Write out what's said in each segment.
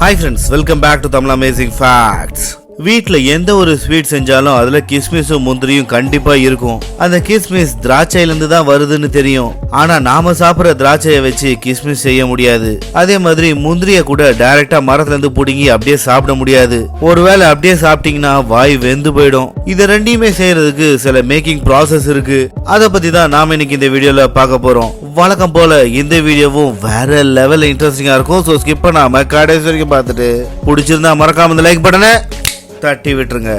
Hi friends, welcome back to TAMIL AMAZING FACTS. வீட்ல எந்த ஒரு ஸ்வீட் செஞ்சாலும் அதுல கிஸ்மிஸும் முந்திரியும் கண்டிப்பா இருக்கும். அந்த கிஸ்மிஸ் திராட்சையில இருந்து தான் வருதுன்னு தெரியும். ஆனா நாம சாப்பிடுற திராட்சையை வச்சு கிஸ்மிஸ் செய்ய முடியாது. அதே மாதிரி முந்திரிய கூட டைரக்டா மரத்துல இருந்து புடுங்கி அப்படியே சாப்பிட முடியாது. ஒருவேளை அப்படியே சாப்பிட்டீங்கன்னா வாய் வெந்து போயிடும். இத ரெண்டையுமே செய்யறதுக்கு சில மேக்கிங் ப்ராசஸ் இருக்கு. அத பத்தி தான் நாம இன்னைக்கு இந்த வீடியோல பார்க்க போறோம். வழக்கம் போல இந்த வீடியோவும் வேற லெவல் இன்ட்ரெஸ்டிங்கா இருக்கும். சோ ஸ்கிப் பண்ணாம கடைசி வரைக்கும் பார்த்துட்டு பிடிச்சிருந்தா மறக்காம இந்த லைக் பட்டனை தட்டி விட்டுருங்க.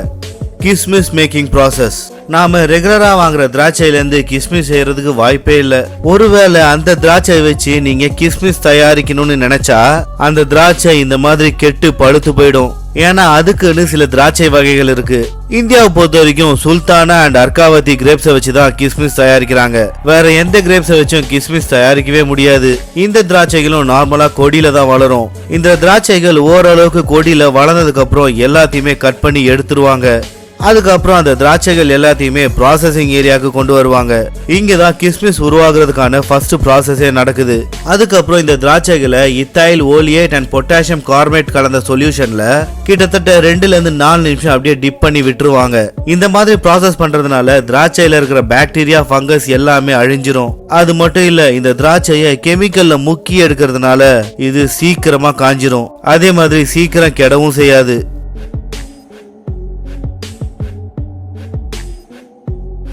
கிஸ்மிஸ் மேக்கிங் ப்ராசஸ். நாம ரெகுலரா வாங்குற திராட்சையில இருந்து கிஸ்மிஸ் செய்யறதுக்கு வாய்ப்பே இல்ல. ஒருவேளை அந்த திராட்சையை வச்சு நீங்க கிஸ்மிஸ் தயாரிக்கணும்னு நினைச்சா அந்த திராட்சை இந்த மாதிரி கெட்டு பழுத்து போயிடும். ஏன்னா அதுக்குன்னு சில திராட்சை வகைகள் இருக்கு. இந்தியாவை பொறுத்த வரைக்கும் சுல்தானா அண்ட் அர்காவதி கிரேப்ஸை வச்சுதான் கிஸ்மிஸ் தயாரிக்கிறாங்க. வேற எந்த கிரேப்ஸை வச்சும் கிஸ்மிஸ் தயாரிக்கவே முடியாது. இந்த திராட்சைகளும் நார்மலா கொடியில தான் வளரும். இந்த திராட்சைகள் ஓரளவுக்கு கொடியில வளர்ந்ததுக்கு அப்புறம் எல்லாத்தையுமே கட் பண்ணி எடுத்துருவாங்க. அதுக்கப்புறம் அந்த திராட்சைகள் எல்லாத்தையுமே ப்ராசஸிங் ஏரியாவுக்கு கொண்டு வருவாங்க. இங்கதான் கிஸ்மிஸ் உருவாக்குறதுக்கான ஃபர்ஸ்ட் ப்ராசஸே நடக்குது. அதுக்கப்புறம் இந்த திராட்சைகளை இத்தாயில் ஓலியேட் அண்ட் பொட்டாசியம் கார்பனேட் கலந்த சொல்யூஷன்ல கிட்டத்தட்ட 2 to 4 நிமிஷம் அப்படியே டிப் பண்ணி விட்டுருவாங்க. இந்த மாதிரி ப்ராசஸ் பண்றதுனால திராட்சையில இருக்கிற பாக்டீரியா ஃபங்கஸ் எல்லாமே அழிஞ்சிரும். அது மட்டும் இல்ல, இந்த திராட்சையை கெமிக்கல்ல முக்கி எடுக்கிறதுனால இது சீக்கிரமா காஞ்சிரும். அதே மாதிரி சீக்கிரம் கெடவும் செய்யாது.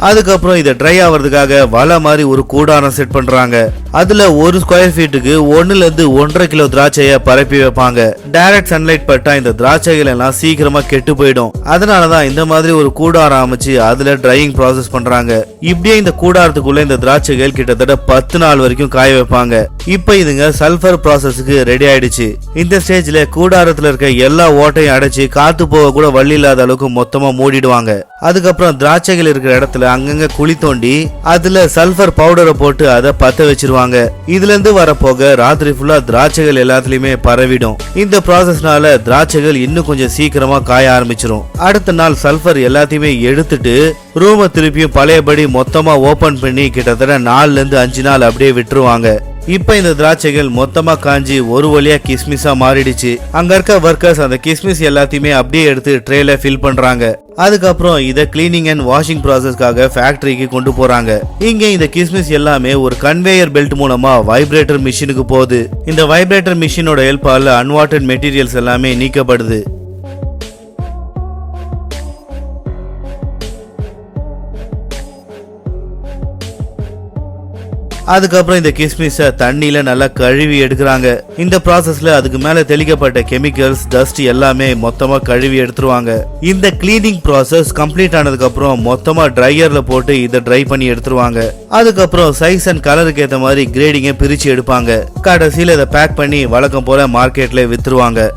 அதுக்கப்புறம் இதை ட்ரை ஆகிறதுக்காக வலை மாதிரி ஒரு கூடாரம் செட் பண்றாங்க. அதுல 1 ஸ்கொயர் ஃபீட்டுக்கு 1 to 1.5 கிலோ திராட்சைய பரப்பி வைப்பாங்க. டைரக்ட் சன்லைட் பட்டா இந்த திராட்சைகள் எல்லாம் சீக்கிரமா கெட்டு போயிடும். அதனாலதான் இந்த மாதிரி ஒரு கூடாரம் அமைச்சு அதுல ட்ரையிங் ப்ராசஸ் பண்றாங்க. இப்படியே இந்த கூடாரத்துக்குள்ள இந்த திராட்சைகள் கிட்டத்தட்ட 10 நாள் வரைக்கும் காய வைப்பாங்க. இப்ப இதுங்க சல்பர் ப்ராசஸ்க்கு ரெடி ஆயிடுச்சு. இந்த ஸ்டேஜ்ல கூடாரத்துல இருக்க எல்லா ஓட்டையும் அடைச்சு காத்து போக கூட வழி இல்லாத அளவுக்கு மொத்தமா மூடிடுவாங்க. அதுக்கப்புறம் திராட்சைகள் இருக்கிற இடத்துல அங்கங்க குழி தோண்டி அதுல சல்பர் பவுடரை போட்டு அதை பத்த வச்சிருவாங்க. இதுல இருந்து வரப்போக ராத்திரி ஃபுல்லா திராட்சைகள் எல்லாத்துலயுமே பரவிடும். இந்த ப்ராசஸ்னால திராட்சைகள் இன்னும் கொஞ்சம் சீக்கிரமா காய ஆரம்பிச்சிரும். அடுத்த நாள் சல்பர் எல்லாத்தையுமே எடுத்துட்டு ரூமை திருப்பியும் பழையபடி மொத்தமா ஓபன் பண்ணி கிட்டத்தட்ட 4 to 5 நாள் அப்படியே விட்டுருவாங்க. இப்ப இந்த திராட்சைகள் மொத்தமா காஞ்சி ஒரு வழியா கிஸ்மிஸா மாறிடுச்சு. அங்க இருக்க ஒர்க்கர்ஸ் அந்த கிஸ்மிஸ் எல்லாத்தையுமே அப்படியே எடுத்து ட்ரேல ஃபில் பண்றாங்க. அதுக்கப்புறம் இத கிளீனிங் அண்ட் வாஷிங் ப்ராசஸ்க்காக ஃபேக்டரிக்கு கொண்டு போறாங்க. இங்க இந்த கிஸ்மிஸ் எல்லாமே ஒரு கன்வேயர் பெல்ட் மூலமா வைப்ரேட்டர் மிஷினுக்கு போகுது. இந்த வைப்ரேட்டர் மிஷினோட ஹெல்ப்பால அன்வான்டட் மெட்டீரியல்ஸ் எல்லாமே நீக்கப்படுது. அதுக்கப்புறம் இந்த கிஸ்மிஸ தண்ணியில நல்லா கழுவி எடுக்கிறாங்க. இந்த ப்ராசஸ்ல அதுக்கு மேல தெளிக்கப்பட்ட கெமிக்கல்ஸ் டஸ்ட் எல்லாமே மொத்தமா கழுவி எடுத்துருவாங்க. இந்த கிளீனிங் ப்ராசஸ் கம்ப்ளீட் ஆனதுக்கு அப்புறம் மொத்தமா ட்ரையர்ல போட்டு இதை ட்ரை பண்ணி எடுத்துருவாங்க. அதுக்கப்புறம் சைஸ் அண்ட் கலருக்கு ஏத்த மாதிரி கிரேடிங்க பிரிச்சு எடுப்பாங்க. கடைசியில இதை பேக் பண்ணி வழக்கம் போல மார்க்கெட்ல வித்துருவாங்க.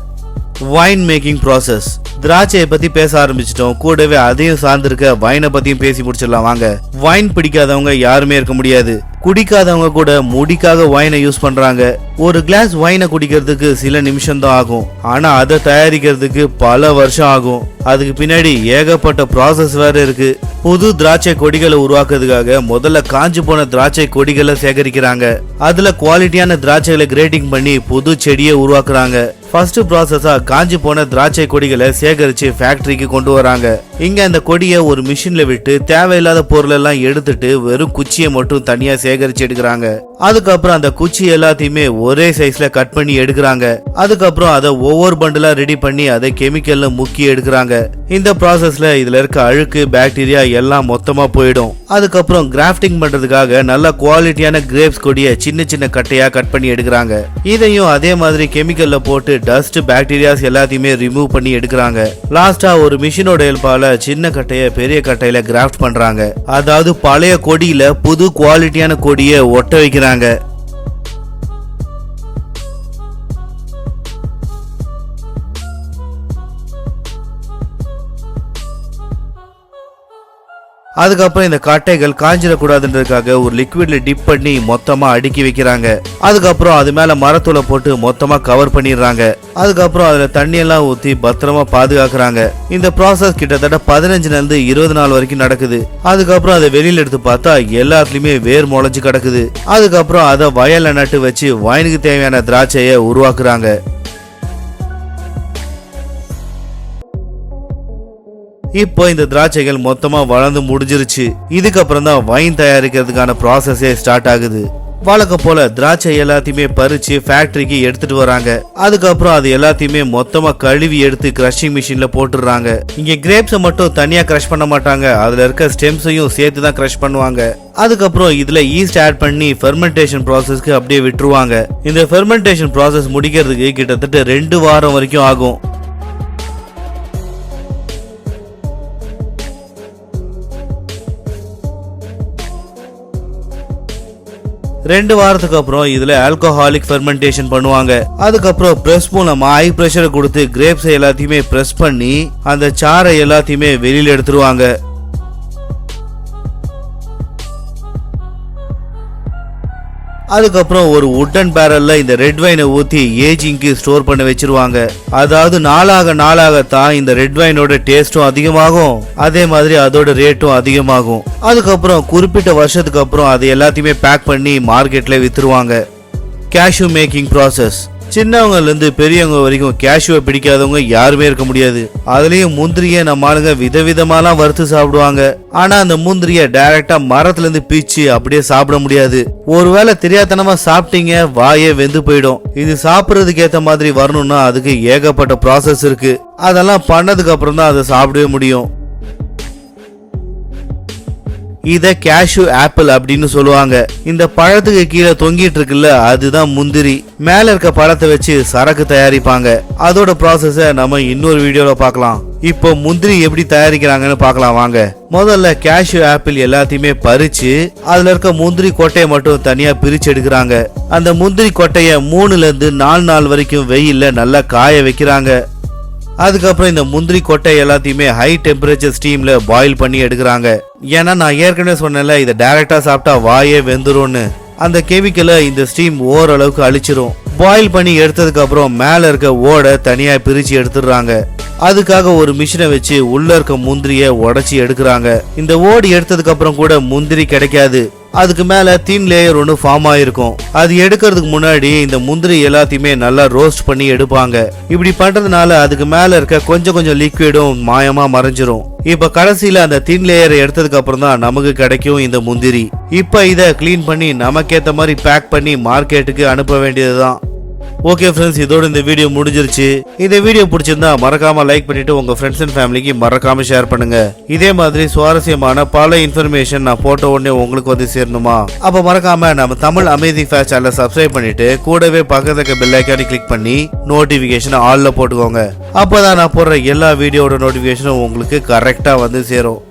Wine making process. திராட்சையை பத்தி பேச ஆரம்பிச்சிட்டோம், கூடவே அதையும் சார்ந்திருக்க வைனை பத்தியும் பேசி முடிச்சிடலாம் வாங்க. வைன் பிடிக்காதவங்க யாருமே இருக்க முடியாது. குடிக்காதவங்க கூட முடிக்காக வைனை யூஸ் பண்றாங்க. ஒரு கிளாஸ் வைனை குடிக்கிறதுக்கு சில நிமிஷம் தான் ஆகும். ஆனா அதை தயாரிக்கிறதுக்கு பல வருஷம் ஆகும். அதுக்கு பின்னாடி ஏகப்பட்ட ப்ராசஸ் வேற இருக்கு. புது திராட்சை கொடிகளை உருவாக்குறதுக்காக முதல்ல காஞ்சு போன திராட்சை கொடிகளை சேகரிக்கிறாங்க. அதுல குவாலிட்டியான திராட்சைகளை கிரேடிங் பண்ணி புது செடியை உருவாக்குறாங்க. ஃபர்ஸ்ட் ப்ராசஸா காஞ்சி போன திராட்சை கொடிகளை சேகரிச்சு ஃபேக்டரிக்கு கொண்டு வராங்க. இங்க அந்த கொடியை ஒரு மிஷின்ல விட்டு தேவையில்லாத பொருள் எல்லாம் எடுத்துட்டு வெறும் குச்சியை மட்டும் தனியா சேகரிச்சு எடுக்கிறாங்க. அதுக்கப்புறம் அந்த குச்சி எல்லாத்தையுமே ஒரே சைஸ்ல கட் பண்ணி எடுக்கிறாங்க. அதுக்கப்புறம் அதை ஒவ்வொரு பண்டலா ரெடி பண்ணி அதை கெமிக்கல்ல முக்கி எடுக்கிறாங்க. இந்த ப்ராசஸ்ல இதுல இருக்க அழுக்கு பாக்டீரியா எல்லாம் மொத்தமா போயிடும். அதுக்கப்புறம் கிராஃப்டிங் பண்றதுக்காக நல்ல குவாலிட்டியான கிரேப்ஸ் கொடியை சின்ன சின்ன கட்டையா கட் பண்ணி எடுக்கிறாங்க. இதையும் அதே மாதிரி கெமிக்கல்ல போட்டு டஸ்ட் பாக்டீரியாஸ் எல்லாத்தையுமே ரிமூவ் பண்ணி எடுக்கிறாங்க. லாஸ்டா ஒரு மிஷினோட ஹெல்ப்பால சின்ன கட்டைய பெரிய கட்டையில கிராஃப்ட் பண்றாங்க. அதாவது பழைய கொடியில புது குவாலிட்டியான கொடியை ஒட்ட வைக்கிறாங்க. அதுக்கப்புறம் இந்த கட்டைகள் காஞ்சிடக்கூடாதுன்றதுக்காக ஒரு லிக்விட்ல டிப் பண்ணி மொத்தமா அடுக்கி வைக்கிறாங்க. அதுக்கப்புறம் அது மேல மரத்தூளை போட்டு மொத்தமா கவர் பண்ணிடுறாங்க. அதுக்கப்புறம் அதுல தண்ணி எல்லாம் ஊத்தி பத்திரமா பாதுகாக்கிறாங்க. இந்த ப்ராசஸ் கிட்டத்தட்ட 15 to 20 நாள் வரைக்கும் நடக்குது. அதுக்கப்புறம் அதை வெளியில எடுத்து பார்த்தா எல்லாத்துலயுமே வேர் முளைச்சு கிடக்குது. அதுக்கப்புறம் அதை வயல்ல நட்டு வச்சு வைனுக்கு தேவையான திராட்சையை உருவாக்குறாங்க. இப்போ இந்த திராட்சைகள் மொத்தமா வளர்ந்து முடிஞ்சிருச்சு. இதுக்கப்புறம் தான் வைன் தயாரிக்கிறதுக்கான ப்ராசஸே ஸ்டார்ட் ஆகுது. வழக்கம் போல திராட்சை எல்லாத்தையுமே பறிச்சு ஃபேக்டரிக்கு எடுத்துட்டு வராங்க. அதுக்கப்புறம் அது எல்லாத்தையுமே மொத்தமா கழுவி எடுத்து கிரஷிங் மிஷின்ல போட்டுறாங்க. இங்க கிரேப்ஸை மட்டும் தனியா கிரஷ் பண்ண மாட்டாங்க, அதுல இருக்க ஸ்டெம்ஸையும் சேர்த்து தான் கிரஷ் பண்ணுவாங்க. அதுக்கப்புறம் இதுல ஈஸ்ட் ஆட் பண்ணி ஃபெர்மெண்டேஷன் ப்ராசஸ்க்கு அப்படியே விட்டுருவாங்க. இந்த ஃபெர்மெண்டேஷன் ப்ராசஸ் முடிக்கிறதுக்கு கிட்டத்தட்ட 2 வாரம் வரைக்கும் ஆகும். ரெண்டு வாரத்துக்கு அப்புறம் இதுல ஆல்கஹாலிக் ஃபெர்மெண்டேஷன் பண்ணுவாங்க. அதுக்கப்புறம் பிரஸ் மூலமா ஹை பிரஷர் கொடுத்து கிரேப்ஸ் எல்லாத்தையுமே பிரஸ் பண்ணி அந்த சாறை எல்லாத்தையுமே வெளியில எடுத்துருவாங்க. அதுக்கப்புறம் ஒரு வுட்டன் பேரல்ல இந்த ரெட் வைனை ஊத்தி ஏஜிங்க்கு ஸ்டோர் பண்ண வச்சிருவாங்க. அதாவது நாளாக தான் இந்த ரெட் வைனோட டேஸ்டும் அதிகமாகும், அதே மாதிரி அதோட ரேட்டும் அதிகமாகும். அதுக்கப்புறம் குறிப்பிட்ட வருஷத்துக்கு அப்புறம் அது எல்லாத்தையுமே பேக் பண்ணி மார்க்கெட்ல வித்துருவாங்க. Cashew making process. சின்னவங்கல இருந்து பெரியவங்க வரைக்கும் கேஷ்யூவை பிடிக்காதவங்க யாருமே இருக்க முடியாது. அதுலயும் முந்திரிய நம்ம ஆளுங்க விதவிதமாலாம் வறுத்து சாப்பிடுவாங்க. ஆனா அந்த முந்திரிய டைரக்டா மரத்துல இருந்து பீச்சு அப்படியே சாப்பிட முடியாது. ஒருவேளை தெரியாதனமா சாப்பிட்டீங்க வாயே வெந்து போயிடும். இது சாப்பிடுறதுக்கு ஏத்த மாதிரி வரணும்னா அதுக்கு ஏகப்பட்ட ப்ராசஸ் இருக்கு. அதெல்லாம் பண்ணதுக்கு அப்புறம் தான் அதை சாப்பிடவே முடியும். இத கேஷ்யூ ஆப்பிள் அப்படின்னு சொல்லுவாங்க. இந்த பழத்துக்கு கீழே தொங்கிட்டு இருக்குல்ல அதுதான் முந்திரி. மேல இருக்க பழத்தை வச்சு சரக்கு தயாரிப்பாங்க. அதோட ப்ராசஸ நம்ம இன்னொரு வீடியோல பார்க்கலாம். இப்போ முந்திரி எப்படி தயாரிக்கிறாங்கன்னு பார்க்கலாம் வாங்க. முதல்ல கேஷ்யூ ஆப்பிள் எல்லாத்தையுமே பறிச்சு அதுல இருக்க முந்திரி கொட்டையை மட்டும் தனியா பிரிச்சு எடுக்கிறாங்க. அந்த முந்திரி கொட்டைய 3 இருந்து 4 நாள் வரைக்கும் வெயில்ல நல்லா காய வைக்கிறாங்க. அதுக்கப்புறம் இந்த முந்திரி கொட்டை எல்லாத்தையுமே ஹை டெம்பரேச்சர் ஸ்டீம்ல பாயில் பண்ணி எடுக்கிறாங்க. ஏன்னா நான் ஏற்கனவே சொன்னேன்ல இதை டைரக்டா சாப்பிட்டா வாயே வெந்துரும்னு. அந்த கெமிக்கலை இந்த ஸ்டீம் ஓரளவுக்கு அழிச்சிரும். பாயில் பண்ணி எடுத்ததுக்கு அப்புறம் மேல இருக்க ஓடை தனியா பிரிச்சு எடுத்துடுறாங்க. அதுக்காக ஒரு மிஷினை வச்சு உள்ள இருக்க முந்திரிய உடைச்சி எடுக்கிறாங்க. இந்த ஓடு எடுத்ததுக்கு அப்புறம் கூட முந்திரி கிடைக்காது. அதுக்கு மேல தின் லேயர் ஒன்று ஃபார்ம் ஆயிருக்கும். அது எடுக்கிறதுக்கு முன்னாடி இந்த முந்திரி எல்லாத்தையுமே நல்லா ரோஸ்ட் பண்ணி எடுப்பாங்க. இப்படி பண்றதுனால அதுக்கு மேல இருக்க கொஞ்சம் லிக்விடும் மாயமா மறைஞ்சிரும். இப்ப கடைசியில அந்த தின் லேயரை எடுத்ததுக்கு அப்புறம் தான் நமக்கு கிடைக்கும் இந்த முந்திரி. இப்ப இதை கிளீன் பண்ணி நமக்கேத்த மாதிரி பேக் பண்ணி மார்க்கெட்டுக்கு அனுப்ப வேண்டியதுதான். ஓகே ஃப்ரெண்ட்ஸ், இதோட இந்த வீடியோ முடிஞ்சிருச்சு. இந்த வீடியோ பிடிச்சிருந்தா மறக்காம லைக் பண்ணிட்டு உங்க ஃப்ரெண்ட்ஸ் அண்ட் ஃபேமிலிக்கு மறக்காம ஷேர் பண்ணுங்க. இதே மாதிரி சுவாரஸ்யமான பல இன்ஃபர்மேஷன் நான் போட்ட உடனே உங்களுக்கு வந்து சேரணுமா? அப்ப மறக்காம நம்ம தமிழ் அமேசிங் ஃபேக்ட்ஸ் சேனலை சப்ஸ்கிரைப் பண்ணிட்டு கூடவே பக்கத்துக்கு பெல் ஐகானை கிளிக் பண்ணி நோட்டிபிகேஷன் ஆல்ல போட்டுக்கோங்க. அப்பதான் நான் போடுற எல்லா வீடியோட நோட்டிபிகேஷனும் உங்களுக்கு கரெக்டா வந்து சேரும்.